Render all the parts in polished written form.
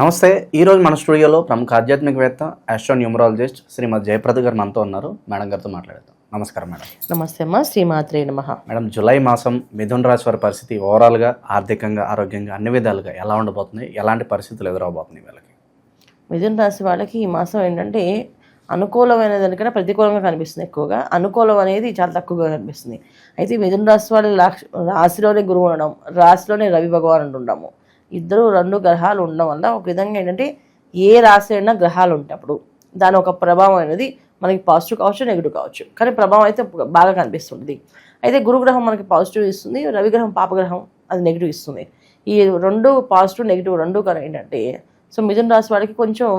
నమస్తే. ఈరోజు మన స్టూడియోలో ప్రముఖ ఆధ్యాత్మికవేత్త ఆస్ట్రోన్యూమరాలజిస్ట్ శ్రీమతి జయప్రద గారు మనతో ఉన్నారు. మేడం గారితో మాట్లాడతాం. నమస్కారం మేడం. నమస్తే అమ్మా, శ్రీమాత్రే నమః. మేడం, జూలై మాసం మిథున రాశి వారి పరిస్థితి ఓవరాల్గా ఆర్థికంగా, ఆరోగ్యంగా అన్ని విధాలుగా ఎలా ఉండబోతుంది? ఎలాంటి పరిస్థితులు ఎదురవబోతున్నాయి వీళ్ళకి? మిథున రాశి వాళ్ళకి ఈ మాసం ఏంటంటే అనుకూలమైన దానికన్నా ప్రతికూలంగా కనిపిస్తుంది. ఎక్కువగా అనుకూలం అనేది చాలా తక్కువగా కనిపిస్తుంది. అయితే మిథున రాశి వాళ్ళ రాశిలోనే గురువు ఉండడం, రాశిలోనే రవి భగవానుడు ఉండడము, ఇద్దరు రెండు గ్రహాలు ఉండడం వల్ల ఒక విధంగా ఏంటంటే ఏ రాశి అయినా గ్రహాలు ఉంటప్పుడు దాని ఒక ప్రభావం అనేది మనకి పాజిటివ్ కావచ్చు, నెగిటివ్ కావచ్చు, కానీ ప్రభావం అయితే బాగా కనిపిస్తుంది. అయితే గురుగ్రహం మనకి పాజిటివ్ ఇస్తుంది, రవిగ్రహం పాపగ్రహం అది నెగిటివ్ ఇస్తుంది. ఈ రెండు పాజిటివ్ నెగిటివ్ రెండు కానీ ఏంటంటే సో మిథున రాశి వాళ్ళకి కొంచెం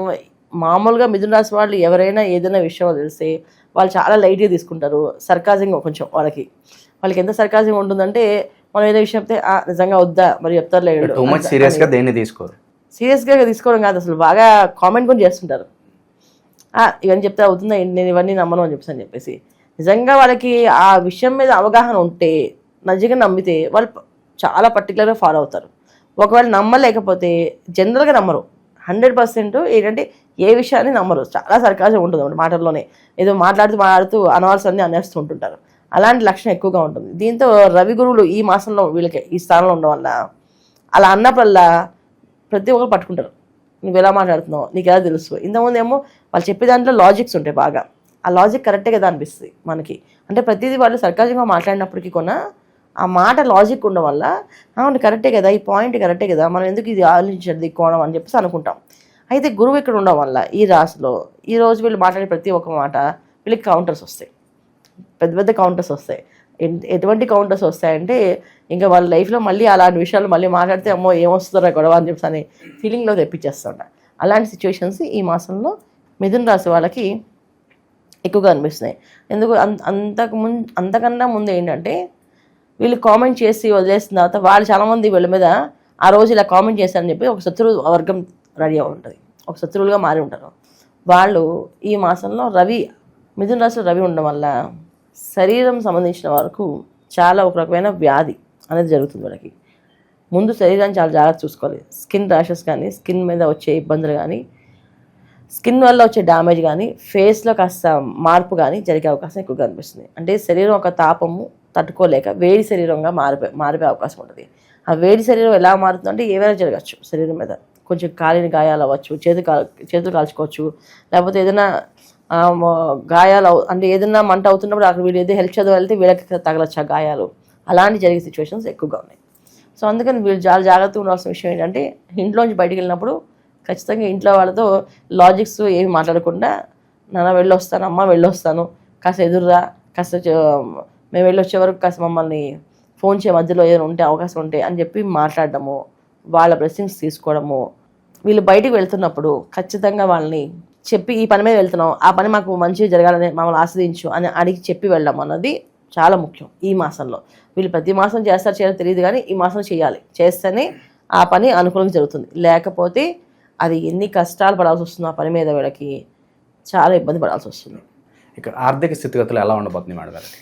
మామూలుగా మిథున రాశి వాళ్ళు ఎవరైనా ఏదైనా విషయం తెలిస్తే వాళ్ళు చాలా లైట్గా తీసుకుంటారు. సర్కాజింగ్ కొంచెం వాళ్ళకి ఎంత సర్కాజింగ్ ఉంటుందంటే మనం ఏదో విషయం చెప్తే నిజంగా వద్దా మరి చెప్తారు లేదు, సీరియస్గా దేన్ని తీసుకోరు. సీరియస్గా తీసుకోవడం కాదు, అసలు బాగా కామెంట్ కూడా చేస్తుంటారు. ఇవన్నీ చెప్తే అవుతుందా, నేను ఇవన్నీ నమ్మను అని చెప్పేసి నిజంగా వాళ్ళకి ఆ విషయం మీద అవగాహన ఉంటే నిజంగా నమ్మితే వాళ్ళు చాలా పర్టికులర్గా ఫాలో అవుతారు. ఒకవేళ నమ్మలేకపోతే జనరల్గా నమ్మరు. 100% ఏంటంటే ఏ విషయాన్ని నమ్మరు. చాలా సర్కాజం ఉంటుంది అన్నమాట. మాటల్లోనే ఏదో మాట్లాడుతూ అనవలసన్ని అనేస్తూ ఉంటుంటారు. అలాంటి లక్షణం ఎక్కువగా ఉంటుంది. దీంతో రవి గురువులు ఈ మాసంలో వీళ్ళకి ఈ స్థానంలో ఉండడం వల్ల అలా అన్నప్పుడల్లా ప్రతి ఒక్కరు పట్టుకుంటారు. నువ్వు ఎలా మాట్లాడుతున్నావు, నీకు ఎలా తెలుసు. ఇంతకుముందు ఏమో వాళ్ళు చెప్పే దాంట్లో లాజిక్స్ ఉంటాయి బాగా. ఆ లాజిక్ కరెక్టే కదా అనిపిస్తుంది మనకి. అంటే ప్రతిదీ వాళ్ళు సర్కాజంగా మాట్లాడినప్పటికీ కూడా ఆ మాట లాజిక్ ఉండడం వల్ల అవును కరెక్టే కదా, ఈ పాయింట్ కరెక్టే కదా, మనం ఎందుకు ఇది ఆలోచించదు కోణం అని చెప్పేసి అనుకుంటాం. అయితే గురువు ఇక్కడ ఉండడం వల్ల ఈ రాశిలో ఈ రోజు వీళ్ళు మాట్లాడే ప్రతి ఒక్క మాట వీళ్ళకి కౌంటర్స్ వస్తాయి. పెద్ద పెద్ద కౌంటర్స్ వస్తాయి. ఎటువంటి కౌంటర్స్ వస్తాయంటే ఇంకా వాళ్ళ లైఫ్లో మళ్ళీ అలాంటి విషయాలు మళ్ళీ మాట్లాడితే అమ్మో ఏమొస్తుందో గొడవ అని చెప్పి అనే ఫీలింగ్లో తెప్పించేస్తుంట. అలాంటి సిచ్యువేషన్స్ ఈ మాసంలో మిథున రాశి వాళ్ళకి ఎక్కువగా అనిపిస్తున్నాయి. ఎందుకు అంతకన్నా ముందు ఏంటంటే వీళ్ళు కామెంట్ చేసి వదిలేసిన తర్వాత వాళ్ళు చాలామంది వీళ్ళ మీద ఆ రోజు ఇలా కామెంట్ చేశారని చెప్పి ఒక శత్రు వర్గం రెడీ అయి ఉంటుంది, ఒక శత్రువులుగా మారి ఉంటారు. వాళ్ళు ఈ మాసంలో మిథున రాశిలో రవి ఉండడం వల్ల శరీరం సంబంధించిన వరకు చాలా ఒక రకమైన వ్యాధి అనేది జరుగుతుంది వాళ్ళకి. ముందు శరీరాన్ని చాలా జాగ్రత్త చూసుకోవాలి. స్కిన్ ర్యాషెస్ కానీ, స్కిన్ మీద వచ్చే ఇబ్బందులు కానీ, స్కిన్ వల్ల వచ్చే డ్యామేజ్ కానీ, ఫేస్లో కాస్త మార్పు కానీ జరిగే అవకాశం ఎక్కువగా అనిపిస్తుంది. అంటే శరీరం ఒక తాపము తట్టుకోలేక వేడి శరీరంగా మారిపోయే అవకాశం ఉంటుంది. ఆ వేడి శరీరం ఎలా మారుతుందంటే ఏవైనా జరగచ్చు. శరీరం మీద కొంచెం కాలిన గాయాలు అవ్వచ్చు, చేతులు కాల్చుకోవచ్చు, లేకపోతే ఏదైనా గాయాలు అంటే ఏదైనా మంట అవుతున్నప్పుడు అక్కడ వీళ్ళు ఏదో హెల్ప్ చదువు వెళ్తే వీళ్ళకి తగలచ్చు ఆ గాయాలు. అలాంటి జరిగే సిచ్యువేషన్స్ ఎక్కువగా ఉన్నాయి. సో అందుకని వీళ్ళు చాలా జాగ్రత్తగా ఉండాల్సిన విషయం ఏంటంటే ఇంట్లోంచి బయటికి వెళ్ళినప్పుడు ఖచ్చితంగా ఇంట్లో వాళ్ళతో లాజిక్స్ ఏమి మాట్లాడకుండా నాన్న వెళ్ళొస్తాను, అమ్మ వెళ్ళొస్తాను, కాస్త ఎదురురా, కాస్త మేము వెళ్ళొచ్చే వరకు కాస్త మమ్మల్ని ఫోన్ చేయ మధ్యలో ఏదైనా ఉంటే అవకాశం ఉంటే అని చెప్పి మాట్లాడడము, వాళ్ళ బ్లెస్సింగ్స్ తీసుకోవడము. వీళ్ళు బయటికి వెళ్తున్నప్పుడు ఖచ్చితంగా వాళ్ళని చెప్పి ఈ పని మీద వెళ్తున్నాం, ఆ పని మాకు మంచిగా జరగాలని మమ్మల్ని ఆస్వాదించు అని అడిగి చెప్పి వెళ్ళడం అన్నది చాలా ముఖ్యం ఈ మాసంలో. వీళ్ళు ప్రతి మాసం చేయాలో తెలియదు, కానీ ఈ మాసం చేయాలి. చేస్తేనే ఆ పని అనుకూలంగా జరుగుతుంది. లేకపోతే అది ఎన్ని కష్టాలు పడాల్సి వస్తుంది ఆ పని మీద, వీళ్ళకి చాలా ఇబ్బంది పడాల్సి వస్తుంది. ఇక ఆర్థిక స్థితిగతులు ఎలా ఉండబోతుంది మేడం గారికి?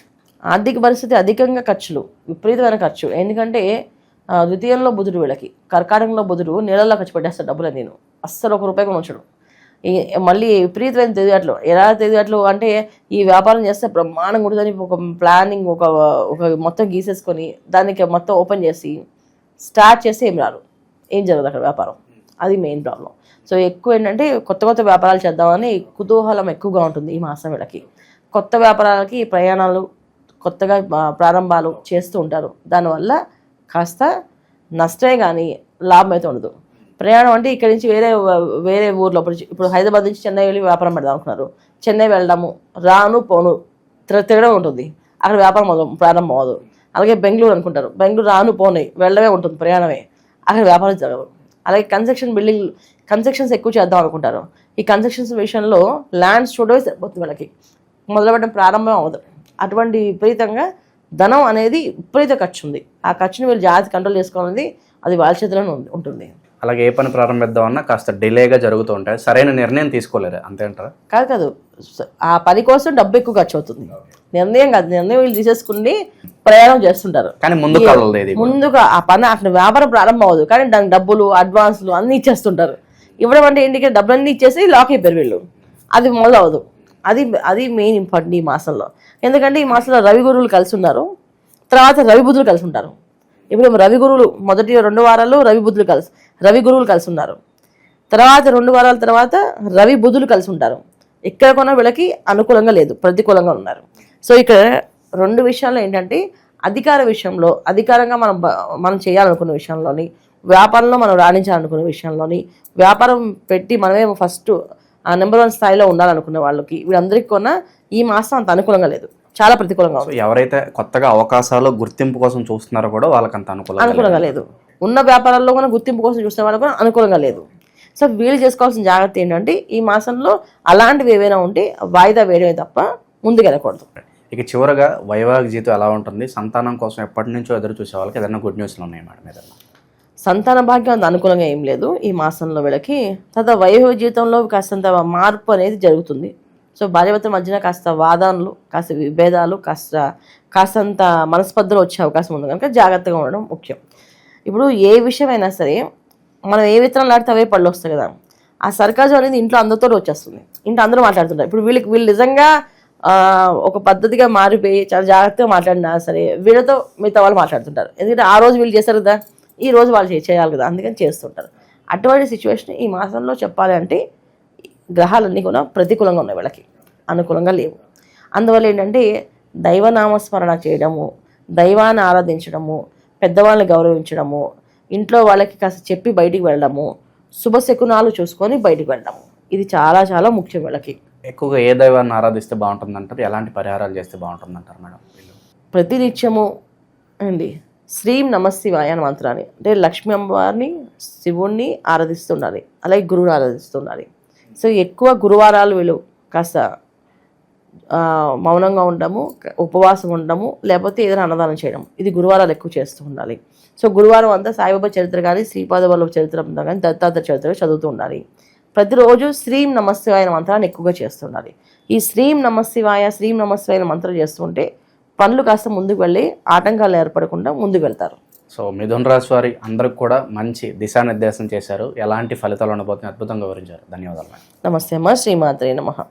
ఆర్థిక పరిస్థితి అధికంగా ఖర్చులు, విపరీతమైన ఖర్చు. ఎందుకంటే ద్వితీయంలో బుధుడు, వీళ్ళకి కర్కాటకంలో బుధుడు నీళ్ళల్లో ఖర్చు పెట్టేస్తాడు డబ్బులు. నేను అస్సలు ₹1 కూడా ఉంచడు. మళ్ళీ విపరీతమైన తెలివితేటలు. ఎలా తెలివితేటలు అంటే ఈ వ్యాపారం చేస్తే బ్రహ్మాండంగా ఉంటుందని ఒక ప్లానింగ్ ఒక మొత్తం గీసేసుకొని దానికి మొత్తం ఓపెన్ చేసి స్టార్ట్ చేస్తే ఏం జరగదు అక్కడ వ్యాపారం. అది మెయిన్ ప్రాబ్లం. సో ఎక్కువ ఏంటంటే కొత్త వ్యాపారాలు చేద్దామని కుతూహలం ఎక్కువగా ఉంటుంది ఈ మాసం వీళ్ళకి. కొత్త వ్యాపారాలకి ప్రయాణాలు, కొత్తగా ప్రారంభాలు చేస్తూ ఉంటారు. దానివల్ల కాస్త నష్టమే కానీ లాభం అయితే ఉండదు. ప్రయాణం అంటే ఇక్కడి నుంచి వేరే ఊర్లో ఇప్పుడు హైదరాబాద్ నుంచి చెన్నై వెళ్ళి వ్యాపారం పెడదాం అనుకున్నారు. చెన్నై వెళ్ళడము, రాను పోను తిరగడం ఉంటుంది, అక్కడ వ్యాపారం ప్రారంభం అవ్వదు. అలాగే బెంగళూరు అనుకుంటారు, బెంగళూరు రాను పోనీ వెళ్ళడమే ఉంటుంది, ప్రయాణమే, అక్కడ వ్యాపారం జరగదు. అలాగే కన్స్ట్రక్షన్స్ ఎక్కువ చేద్దాం అనుకుంటారు. ఈ కన్స్ట్రక్షన్స్ విషయంలో ల్యాండ్స్ చూడవే సరిపోతుంది వాళ్ళకి, మొదలుపెట్టడం ప్రారంభం అవ్వదు. అటువంటి విపరీతంగా ధనం అనేది విపరీత ఖర్చు ఉంది. ఆ ఖర్చుని వీళ్ళు జాగ్రత్త కంట్రోల్ చేసుకోవాలని అది వాళ్ళ చేతిలోనే ఉంటుంది. అలాగే ఏ పని ప్రారంభిద్దామన్నా కాస్త డిలేగా జరుగుతూ ఉంటాయి, సరైన నిర్ణయం తీసుకోలేరు అంతే అంటారా? కాదు, ఆ పని కోసం డబ్బు ఎక్కువ ఖర్చు అవుతుంది. నిర్ణయం వీళ్ళు తీసేసుకుని ప్రయాణం చేస్తుంటారు. కానీ ముందుగా ఆ పని అక్కడ వ్యాపారం ప్రారంభం అవ్వదు, కానీ దానికి డబ్బులు, అడ్వాన్సులు అన్నీ ఇచ్చేస్తుంటారు. ఇవ్వడం అంటే ఏంటి, డబ్బులన్నీ ఇచ్చేసి లాక్ అయిపోయారు వీళ్ళు. అది మొదలు అవ్వదు. అది మెయిన్ ఇంపార్టెంట్ ఈ మాసంలో. ఎందుకంటే ఈ మాసంలో రవి గురువులు కలిసి ఉన్నారు, తర్వాత రవి బుధులు కలిసి ఉంటారు. ఇప్పుడు రవి గురువులు మొదటి 2 వారాలు రవి గురువులు కలిసి ఉన్నారు, తర్వాత 2 వారాల తర్వాత రవి బుధులు కలిసి ఉంటారు. ఎక్కడ కొన్నా వీళ్ళకి అనుకూలంగా లేదు, ప్రతికూలంగా ఉన్నారు. సో ఇక్కడ 2 విషయాల్లో ఏంటంటే అధికార విషయంలో, అధికారంగా మనం చేయాలనుకున్న విషయంలోని, వ్యాపారంలో మనం రాణించాలనుకునే విషయంలోని, వ్యాపారం పెట్టి మనమే ఫస్ట్ నెంబర్ 1 స్థాయిలో ఉండాలనుకునే వాళ్ళకి, వీళ్ళందరికీ కొన్నా ఈ మాసం అంత అనుకూలంగా లేదు, చాలా ప్రతికూలంగా ఉంది. ఎవరైతే కొత్తగా అవకాశాలు గుర్తింపు కోసం చూస్తున్నారో కూడా వాళ్ళకి అంత అనుకూలంగా లేదు. ఉన్న వ్యాపారాల్లో కూడా గుర్తింపు కోసం చూసిన వాళ్ళకి కూడా అనుకూలంగా లేదు. సో వీళ్ళు చేసుకోవాల్సిన జాగ్రత్త ఏంటంటే ఈ మాసంలో అలాంటివి ఏవైనా ఉంటే వాయిదా వేయడమే తప్ప ముందుకు వెళ్ళకూడదు. ఇక చివరగా వైవాహిక జీవితం ఎలా ఉంటుంది, సంతానం కోసం ఎప్పటి నుంచో ఎదురు చూసే వాళ్ళకి ఏదైనా గుడ్ న్యూస్లు ఉన్నాయి మేడం ఏదైనా? సంతాన భాగ్యం అంత అనుకూలంగా ఏం లేదు ఈ మాసంలో వీళ్ళకి. తర్వాత వైవాహిక జీవితంలో కాస్తంత మార్పు అనేది జరుగుతుంది. సో భార్యాభర్తల మధ్యన కాస్త వాదనలు, కాస్త విభేదాలు, కాస్తంత మనస్పర్ధలు వచ్చే అవకాశం ఉంది కనుక జాగ్రత్తగా ఉండడం ముఖ్యం. ఇప్పుడు ఏ విషయమైనా సరే మనం ఏ విత్తనాలు ఆడితే అవే పళ్ళు వస్తాయి కదా, ఆ సర్కాజం అనేది ఇంట్లో అందరితో వచ్చేస్తుంది, ఇంట్లో అందరూ మాట్లాడుతుంటారు. ఇప్పుడు వీళ్ళు నిజంగా ఒక పద్ధతిగా మారిపోయి చాలా జాగ్రత్తగా మాట్లాడినా సరే వీళ్ళతో మిగతా వాళ్ళు మాట్లాడుతుంటారు. ఎందుకంటే ఆ రోజు వీళ్ళు చేస్తారు కదా, ఈ రోజు వాళ్ళు చేయాలి కదా, అందుకని చేస్తుంటారు. అటువంటి సిచ్యువేషన్ ఈ మాసంలో చెప్పాలి అంటే గ్రహాలన్నీ కూడా ప్రతికూలంగా ఉన్నాయి, వీళ్ళకి అనుకూలంగా లేవు. అందువల్ల ఏంటంటే దైవనామస్మరణ చేయడము, దైవాన్ని ఆరాధించడము, పెద్దవాళ్ళని గౌరవించడము, ఇంట్లో వాళ్ళకి కాస్త చెప్పి బయటికి వెళ్ళడము, శుభశకునాలు చూసుకొని బయటికి వెళ్ళడము, ఇది చాలా చాలా ముఖ్యం వీళ్ళకి. ఎక్కువగా ఏ దైవాన్ని ఆరాధిస్తే బాగుంటుంది అంటారు, ఎలాంటి పరిహారాలు చేస్తే బాగుంటుంది అంటారు మేడం? ప్రతినిత్యము అండి శ్రీం నమశివాయ అనే మంత్రాన్ని, అంటే లక్ష్మీ అమ్మవారిని, శివుణ్ణి ఆరాధిస్తుండాలి, అలాగే గురువుని ఆరాధిస్తుండాలి. సో ఎక్కువ గురువారాలు వీళ్ళు కాస్త మౌనంగా ఉండము, ఉపవాసం ఉండము, లేకపోతే ఏదైనా అన్నదానం చేయడం, ఇది గురువారాలు ఎక్కువ చేస్తూ ఉండాలి. సో గురువారం అంతా సాయిబాబా చరిత్ర కానీ, శ్రీపాద వల్లభ చరిత్ర కానీ, దత్తాత్రేయ చరిత్ర చదువుతూ ఉండాలి. ప్రతిరోజు శ్రీం నమశివాయ మంత్రాన్ని ఎక్కువగా చేస్తుండాలి. ఈ శ్రీం నమశివాయ మంత్రం చేస్తుంటే పనులు కాస్త ముందుకు వెళ్ళి ఆటంకాలు ఏర్పడకుండా ముందుకు వెళ్తారు. సో మిథున రాశి వారి అందరికి కూడా మంచి దిశానిర్దేశం చేశారు, ఎలాంటి ఫలితాలు ఉండబోతున్నాయి అద్భుతంగా వివరించారు. ధన్యవాదాలు. నమస్తే అమ్మ. శ్రీమాత్రే నమః.